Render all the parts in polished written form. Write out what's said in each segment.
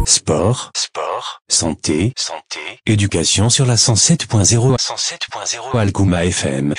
sport, santé, éducation sur la 107.0 Algouma FM.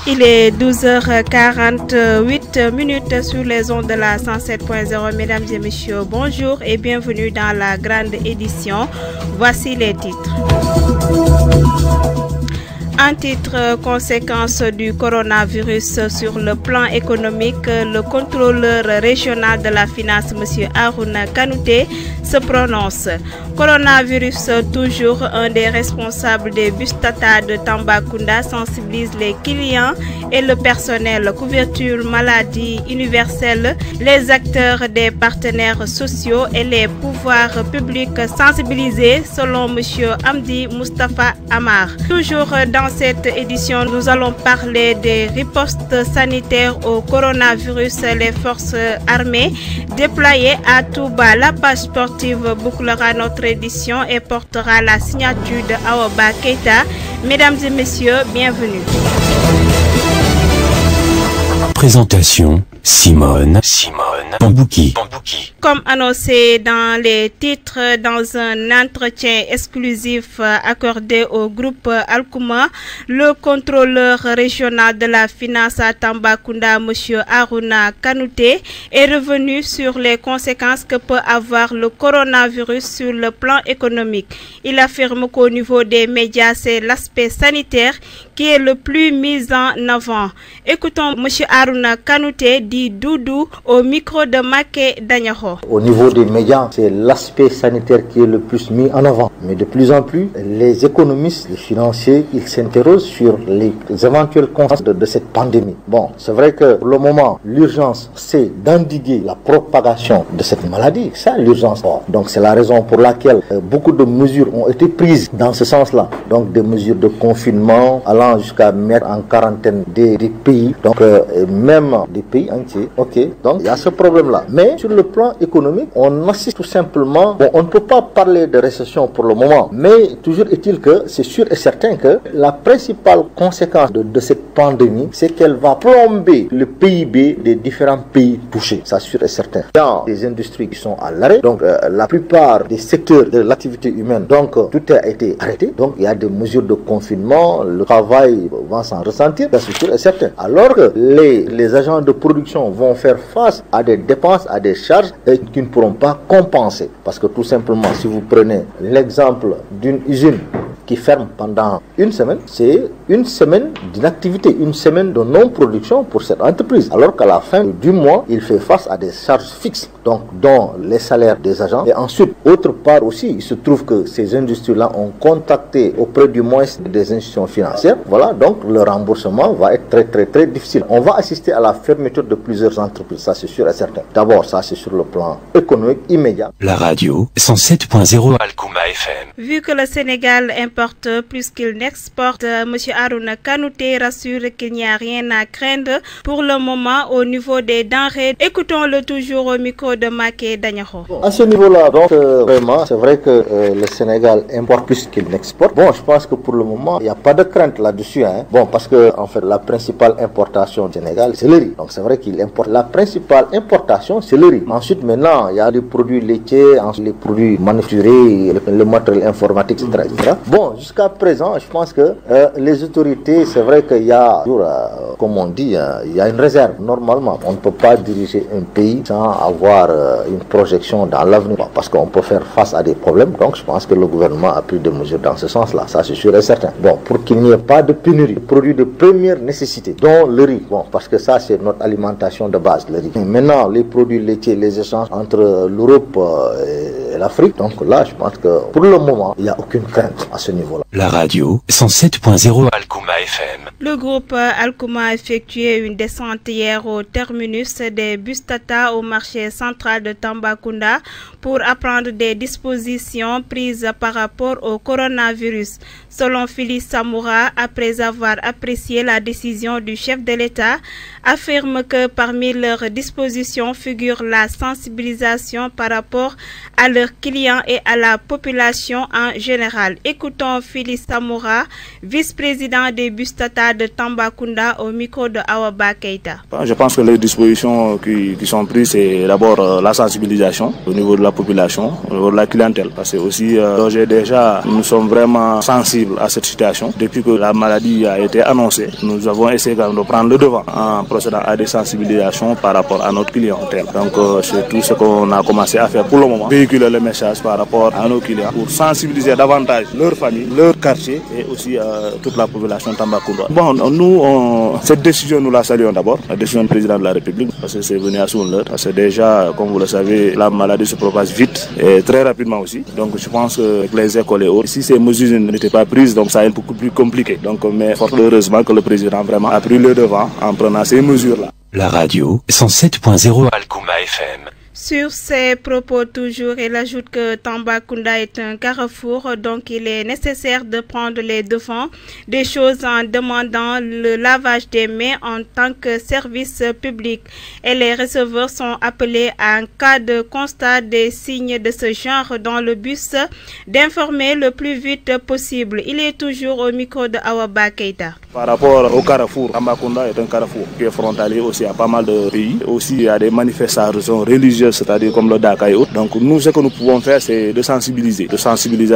Il est 12h48 sur les ondes de la 107.0. Mesdames et messieurs, bonjour et bienvenue dans la grande édition. Voici les titres. Un titre, conséquence du coronavirus sur le plan économique, le contrôleur régional de la finance, M. Harouna Kanouté, se prononce. Coronavirus, toujours un des responsables des bus Tata de Tambacounda, sensibilise les clients et le personnel. Couverture maladie universelle, les acteurs des partenaires sociaux et les pouvoirs publics sensibilisés, selon M. Amdi Mustafa Amar. Toujours dans cette édition, nous allons parler des ripostes sanitaires au coronavirus. Les forces armées déployées à Touba. La page sportive bouclera notre édition et portera la signature de Aoba Keita. Mesdames et messieurs, bienvenue. Présentation Simone Pambouki. Comme annoncé dans les titres, dans un entretien exclusif accordé au groupe Alkouma, le contrôleur régional de la finance à Tambacounda, M. Harouna Kanouté, est revenu sur les conséquences que peut avoir le coronavirus sur le plan économique. Il affirme qu'au niveau des médias, c'est l'aspect sanitaire qui est le plus mis en avant. Écoutons M. Harouna Kanouté, dit Doudou, au micro de Maké Danyaro. Au niveau des médias, c'est l'aspect sanitaire qui est le plus mis en avant. Mais de plus en plus, les économistes, les financiers, ils s'interrogent sur les éventuelles conséquences de cette pandémie. Bon, c'est vrai que pour le moment, l'urgence, c'est d'endiguer la propagation de cette maladie. C'est ça l'urgence. Donc c'est la raison pour laquelle beaucoup de mesures ont été prises dans ce sens-là. Donc des mesures de confinement allant jusqu'à mettre en quarantaine des pays. Donc même des pays entiers. Ok, donc il y a ce problème-là. Mais sur le plan économique, on assiste tout simplement. Bon, on ne peut pas parler de récession pour le moment, mais toujours est-il que c'est sûr et certain que la principale conséquence de cette pandémie, c'est qu'elle va plomber le PIB des différents pays touchés. Ça, sûr et certain. Il y a des industries qui sont à l'arrêt. Donc la plupart des secteurs de l'activité humaine, donc tout a été arrêté. Donc il y a des mesures de confinement. Le travail va s'en ressentir. Ça, c'est sûr et certain. Alors que les agents de production vont faire face à des dépenses, à des charges qui ne pourront pas compenser. Parce que tout simplement, si vous prenez l'exemple d'une usine qui ferme pendant une semaine, c'est une semaine d'inactivité, une semaine de non-production pour cette entreprise. Alors qu'à la fin du mois, il fait face à des charges fixes, donc dont les salaires des agents. Et ensuite, autre part aussi, il se trouve que ces industries-là ont contacté auprès du moins des institutions financières. Voilà, donc le remboursement va être très difficile. On va assister à la fermeture de plusieurs entreprises, ça c'est sûr et certain. D'abord, ça c'est sur le plan économique immédiat. La radio 107.0 Algouma FM. Vu que le Sénégal importe plus qu'il n'exporte, M. Harouna Kanouté rassure qu'il n'y a rien à craindre pour le moment au niveau des denrées. Écoutons-le toujours au micro de Maké Danyaro. Bon, à ce niveau-là, donc vraiment, c'est vrai que le Sénégal importe plus qu'il n'exporte. Bon, je pense que pour le moment, il n'y a pas de crainte là-dessus. Bon, parce que en fait, la principale importation du Sénégal, c'est le riz. Donc c'est vrai qu'il importe. La principale importation, c'est le riz. Ensuite, maintenant, il y a les produits laitiers, les produits manufacturés, le matériel informatique, etc. Bon, jusqu'à présent, je pense que les autorités, c'est vrai qu'il y a, comme on dit, il y a une réserve. Normalement, on ne peut pas diriger un pays sans avoir une projection dans l'avenir, parce qu'on peut faire face à des problèmes. Donc, je pense que le gouvernement a pris des mesures dans ce sens-là. Ça, c'est sûr et certain. Bon, pour qu'il n'y ait pas de pénurie, de produits de première nécessité, dont le riz. Bon, parce que ça, c'est notre alimentation de base, le riz. Et maintenant, les produits laitiers, les échanges entre l'Europe et l'Afrique. Donc là, je pense que pour le moment, il n'y a aucune crainte à ce niveau-là. La radio 107.0 Algouma FM. Le groupe Alkouma a effectué une descente hier au terminus des bus Tata au marché central de Tambacounda pour apprendre des dispositions prises par rapport au coronavirus. Selon Phyllis Samoura, après avoir apprécié la décision du chef de l'État, affirme que parmi leurs dispositions figure la sensibilisation par rapport à leur leurs clients et à la population en général. Écoutons Phyllis Samoura, vice-président des bus Tata de Tambacounda au micro de Awaba Keita. Je pense que les dispositions qui sont prises, c'est d'abord la sensibilisation au niveau de la population, au niveau de la clientèle. Parce que aussi, déjà, nous sommes vraiment sensibles à cette situation. Depuis que la maladie a été annoncée, nous avons essayé quand même de prendre le devant en procédant à des sensibilisations par rapport à notre clientèle. Donc, c'est tout ce qu'on a commencé à faire pour le moment. Véhiculer le message par rapport à nos clients pour sensibiliser davantage leur famille, leur quartier et aussi toute la population Tambacounda. Bon, nous, cette décision, nous la saluons d'abord, la décision du président de la République, parce que c'est venu à son heure. Parce que déjà, comme vous le savez, la maladie se propage vite et très rapidement aussi. Donc, je pense que les écoles et autres, si ces mesures n'étaient pas prises, donc ça est beaucoup plus compliqué. Donc, mais fort heureusement que le président vraiment a pris le devant en prenant ces mesures-là. La radio 107.0 Alcouma FM. Sur ses propos toujours, il ajoute que Tambacounda est un carrefour, donc il est nécessaire de prendre les devants des choses en demandant le lavage des mains en tant que service public. Et les receveurs sont appelés en cas de constat des signes de ce genre dans le bus d'informer le plus vite possible. Il est toujours au micro de Awaba Keita. Par rapport au carrefour, Tambacounda est un carrefour qui est frontalier aussi à pas mal de pays. Aussi, il y a des manifestations religieuses, c'est-à-dire comme le Dakar et autres. Donc nous, ce que nous pouvons faire, c'est de sensibiliser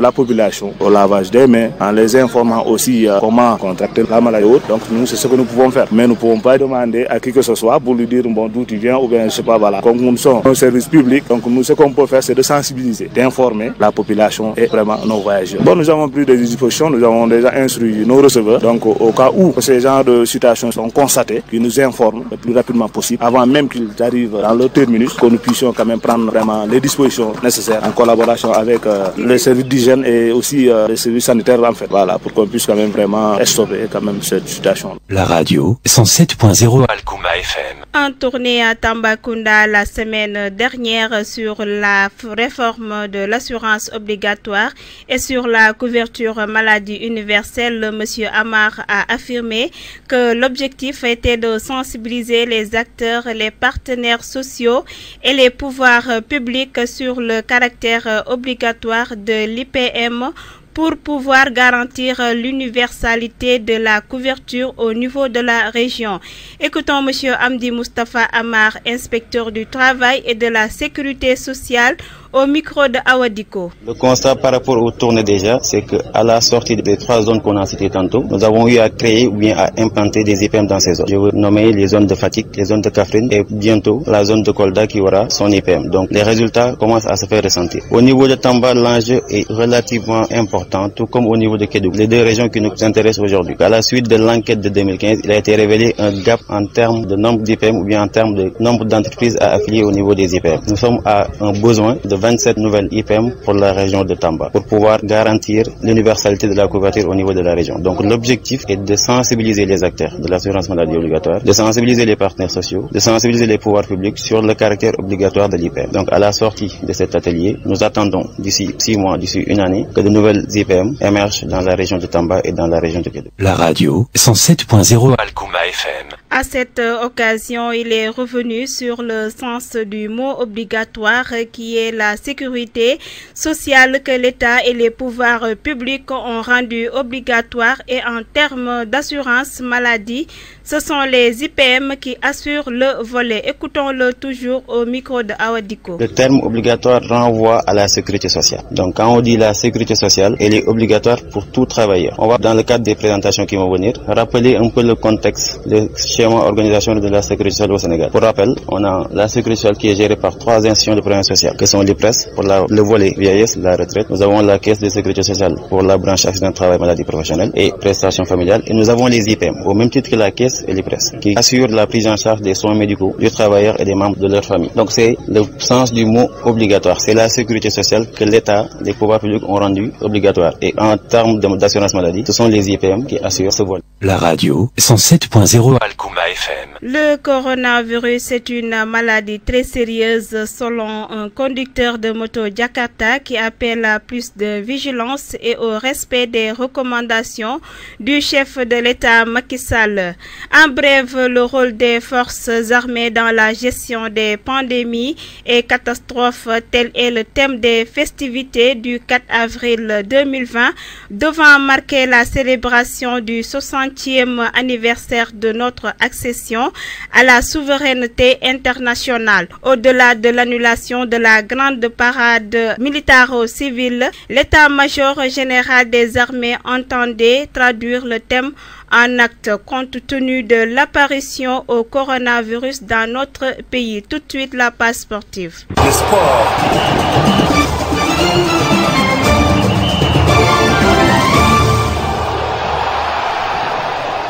la population au lavage des mains, en les informant aussi comment contracter la maladie et autres. Donc nous, c'est ce que nous pouvons faire. Mais nous ne pouvons pas demander à qui que ce soit pour lui dire bon, d'où tu viens ou bien je sais pas, voilà. Comme nous sommes un service public, donc nous, ce qu'on peut faire, c'est de sensibiliser, d'informer la population et vraiment nos voyageurs. Bon, nous avons pris des dispositions, nous avons déjà instruit nos receveurs. Donc au cas où ces genres de situations sont constatées, qu'ils nous informent le plus rapidement possible, avant même qu'ils arrivent dans leur terminus, que nous puissions quand même prendre vraiment les dispositions nécessaires en collaboration avec les services d'hygiène et aussi les services sanitaires en fait, voilà, pour qu'on puisse quand même vraiment stopper quand même cette situation. La radio 107.0 Alcouma FM. En tournée à Tambacounda la semaine dernière sur la réforme de l'assurance obligatoire et sur la couverture maladie universelle, M. Amar a affirmé que l'objectif était de sensibiliser les acteurs, les partenaires sociaux et les pouvoirs publics sur le caractère obligatoire de l'IPM pour pouvoir garantir l'universalité de la couverture au niveau de la région. Écoutons M. Amdi Mustafa Amar, inspecteur du travail et de la sécurité sociale, au micro de Awadiko. Le constat par rapport aux tournées déjà, c'est qu'à la sortie des 3 zones qu'on a citées tantôt, nous avons eu à créer ou bien à implanter des IPM dans ces zones. Je veux nommer les zones de Fatick, les zones de Kaffrine et bientôt la zone de Kolda qui aura son IPM. Donc les résultats commencent à se faire ressentir. Au niveau de Tamba, l'enjeu est relativement important, tout comme au niveau de Kédougou, les 2 régions qui nous intéressent aujourd'hui. À la suite de l'enquête de 2015, il a été révélé un gap en termes de nombre d'IPM ou bien en termes de nombre d'entreprises à affilier au niveau des IPM. Nous sommes à un besoin de 27 nouvelles IPM pour la région de Tamba pour pouvoir garantir l'universalité de la couverture au niveau de la région. Donc l'objectif est de sensibiliser les acteurs de l'assurance maladie obligatoire, de sensibiliser les partenaires sociaux, de sensibiliser les pouvoirs publics sur le caractère obligatoire de l'IPM. Donc à la sortie de cet atelier, nous attendons d'ici 6 mois, d'ici 1 année, que de nouvelles IPM émergent dans la région de Tamba et dans la région de Kédougou. La radio 107.0 Alcouma FM. À cette occasion, il est revenu sur le sens du mot obligatoire qui est la sécurité sociale que l'État et les pouvoirs publics ont rendu obligatoire et en termes d'assurance maladie, ce sont les IPM qui assurent le volet. Écoutons-le toujours au micro de Awadiko. Le terme obligatoire renvoie à la sécurité sociale. Donc quand on dit la sécurité sociale, elle est obligatoire pour tout travailleur. On va dans le cadre des présentations qui vont venir, rappeler un peu le contexte, le schéma organisationnel de la sécurité sociale au Sénégal. Pour rappel, on a la sécurité sociale qui est gérée par 3 institutions de prévention sociale, que sont l'IPRES pour le volet vieillesse, la retraite. Nous avons la caisse de sécurité sociale pour la branche accident de travail, maladie professionnelle et prestations familiales. Et nous avons les IPM, au même titre que la caisse et l'IPRES, qui assurent la prise en charge des soins médicaux du travailleur et des membres de leur famille. Donc c'est le sens du mot obligatoire. C'est la sécurité sociale que l'État, les pouvoirs publics ont rendu obligatoire. Et en termes d'assurance maladie, ce sont les IPM qui assurent ce volet. La radio 107.0 Alcouma FM. Le coronavirus est une maladie très sérieuse selon un conducteur chauffeurs de moto Jakarta qui appelle à plus de vigilance et au respect des recommandations du chef de l'État Macky Sall. En bref, le rôle des forces armées dans la gestion des pandémies et catastrophes, tel est le thème des festivités du 4 avril 2020, devant marquer la célébration du 60e anniversaire de notre accession à la souveraineté internationale. Au-delà de l'annulation de la grande parade militaro-civile, l'état-major général des armées entendait traduire le thème en acte compte tenu de l'apparition au coronavirus dans notre pays. Tout de suite, la page sportive. Le sport.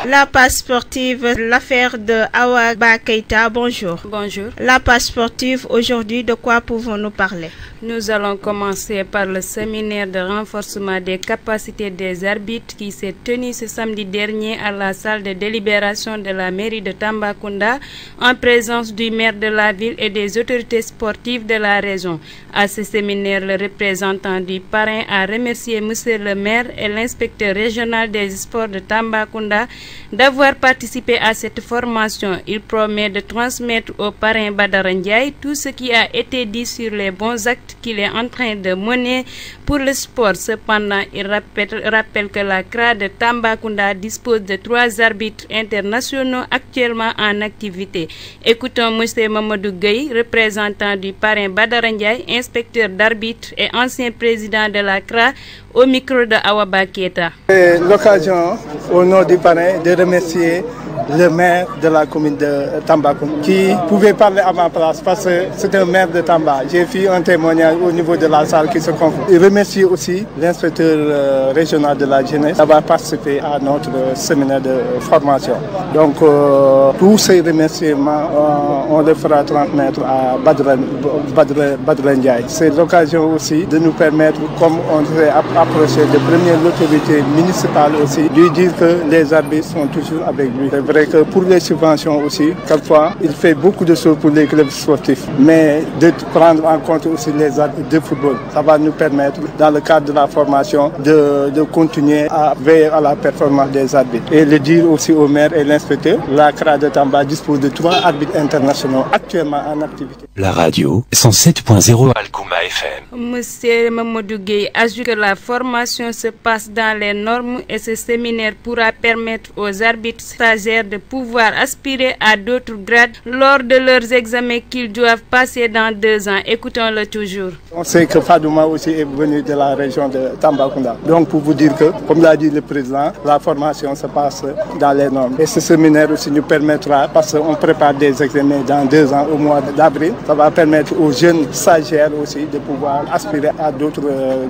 La page sportive, l'affaire de Awa Ba Keïta. Bonjour. Bonjour. La page sportive, aujourd'hui, de quoi pouvons-nous parler? Nous allons commencer par le séminaire de renforcement des capacités des arbitres qui s'est tenu ce samedi dernier à la salle de délibération de la mairie de Tambacounda en présence du maire de la ville et des autorités sportives de la région. À ce séminaire, le représentant du parrain a remercié monsieur le maire et l'inspecteur régional des sports de Tambacounda d'avoir participé à cette formation. Il promet de transmettre au parrain Badara Ndiaye tout ce qui a été dit sur les bons actes qu'il est en train de mener pour le sport. Cependant, il rappelle que la CRA de Tambacounda dispose de 3 arbitres internationaux actuellement en activité. Écoutons M. Mamadou Gueye, représentant du parrain Badara Ndiaye, inspecteur d'arbitre et ancien président de la CRA, au micro de Awa Ba Keïta. C'est l'occasion, au nom du parrain, de remercier le maire de la commune de Tambacounda qui pouvait parler à ma place parce que c'est un maire de Tamba. J'ai fait un témoignage au niveau de la salle qui se confond. Et remercier aussi l'inspecteur régional de la jeunesse d'avoir participé à notre séminaire de formation. Donc tous ces remerciements, on les fera transmettre à Badara Ndiaye. C'est l'occasion aussi de nous permettre, comme on s'est approché de première autorité municipale aussi, de dire que les arbitres sont toujours avec lui. C'est vrai que pour les subventions aussi, quelquefois, il fait beaucoup de choses pour les clubs sportifs. Mais de prendre en compte aussi les arbitres de football, ça va nous permettre, dans le cadre de la formation, de continuer à veiller à la performance des arbitres. Et le dire aussi au maire et l'inspecteur, la CRA de Tamba dispose de 3 arbitres internationaux actuellement en activité. La radio 107.0 Algouma FM. Monsieur Mamadou Gueye ajoute que la formation se passe dans les normes et ce séminaire pourra permettre aux arbitres stagiaires de pouvoir aspirer à d'autres grades lors de leurs examens qu'ils doivent passer dans 2 ans. Écoutons-le toujours. On sait que Fadouma aussi est venu de la région de Tambacounda. Donc pour vous dire que, comme l'a dit le président, la formation se passe dans les normes. Et ce séminaire aussi nous permettra, parce qu'on prépare des examens dans 2 ans au mois d'avril, ça va permettre aux jeunes stagiaires aussi de pouvoir aspirer à d'autres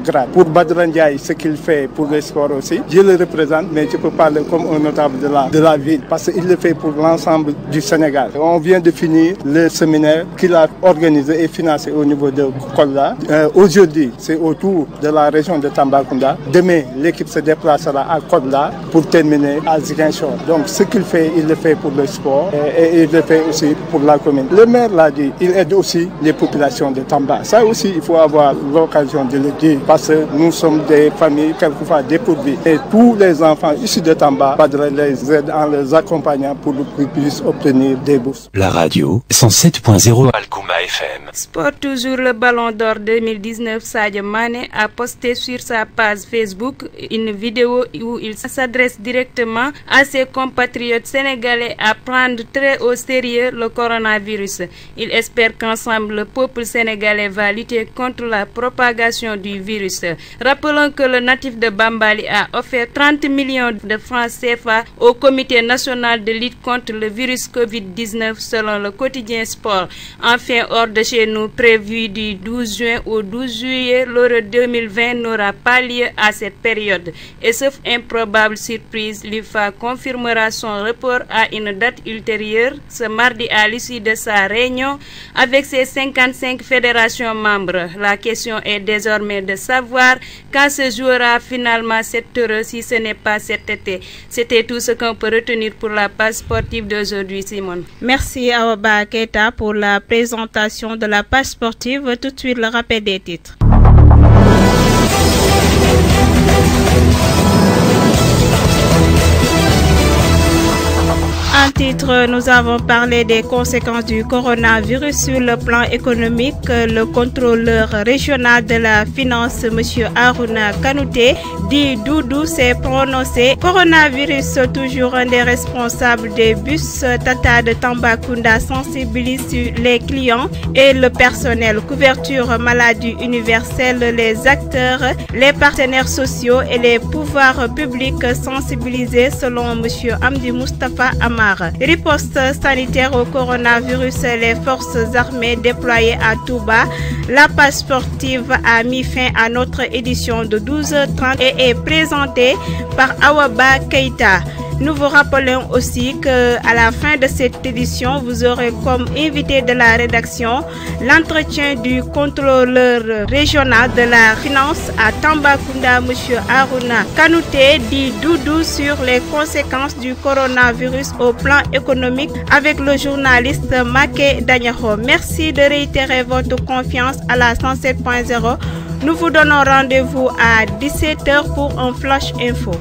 grades. Pour Badara Ndiaye, ce qu'il fait pour le sport aussi, je le représente, mais je peux parler comme un notable de la ville, parce qu'il le fait pour l'ensemble du Sénégal. On vient de finir le séminaire qu'il a organisé et financé au niveau de Kolda. Aujourd'hui, c'est autour de la région de Tambacounda. Demain, l'équipe se déplacera à Kolda pour terminer à Ziguinchor. Donc ce qu'il fait, il le fait pour le sport et il le fait aussi pour la commune. Le maire l'a dit, il aide aussi les populations de Tamba. Ça aussi, il faut avoir l'occasion de le dire, parce que nous sommes des familles quelquefois dépourvues. Et tous les enfants issus de Tamba, Badara les aide en les accompagnant pour qu'ils puissent obtenir des bourses. La radio 107.0 Algouma FM. Sport toujours, le Ballon d'Or 2019, Sadio Mané a posté sur sa page Facebook une vidéo où il s'adresse directement à ses compatriotes sénégalais à prendre très au sérieux le coronavirus. Il espère qu'ensemble le peuple sénégalais va lutter contre la propagation du virus. Rappelons que le natif de Bambali a offert 30 millions de francs CFA au comité national de lutte contre le virus Covid-19 selon le quotidien Sport. Enfin, hors de chez nous, prévu du 12 juin au 12 juillet, l'Euro 2020 n'aura pas lieu à cette période. Et sauf improbable surprise, l'UEFA confirmera son report à une date ultérieure ce mardi à l'issue de sa réunion avec ses 55 fédérations membres. La question est désormais de savoir quand se jouera finalement cette Euro si ce n'est pas cet été. C'était tout ce qu'on peut retenir pour la page sportive d'aujourd'hui, Simone. Merci Awaba Keita pour la présentation de la page sportive. Tout de suite, le rappel des titres. En titre, nous avons parlé des conséquences du coronavirus sur le plan économique. Le contrôleur régional de la finance, M. Aruna Kanouté, dit Doudou, s'est prononcé. Coronavirus, toujours un des responsables des bus Tata de Tambacounda, sensibilise les clients et le personnel. Couverture maladie universelle, les acteurs, les partenaires sociaux et les pouvoirs publics sensibilisés selon M. Amdi Mustafa Amar. Riposte sanitaire au coronavirus, les forces armées déployées à Touba. La page sportive a mis fin à notre édition de 12h30 et est présentée par Awaba Keita. Nous vous rappelons aussi qu'à la fin de cette édition, vous aurez comme invité de la rédaction l'entretien du contrôleur régional de la finance à Tambacounda, M. Aruna Kanouté, dit Doudou, sur les conséquences du coronavirus au plan économique avec le journaliste Maké Danyako. Merci de réitérer votre confiance à la 107.0. Nous vous donnons rendez-vous à 17h pour un flash info.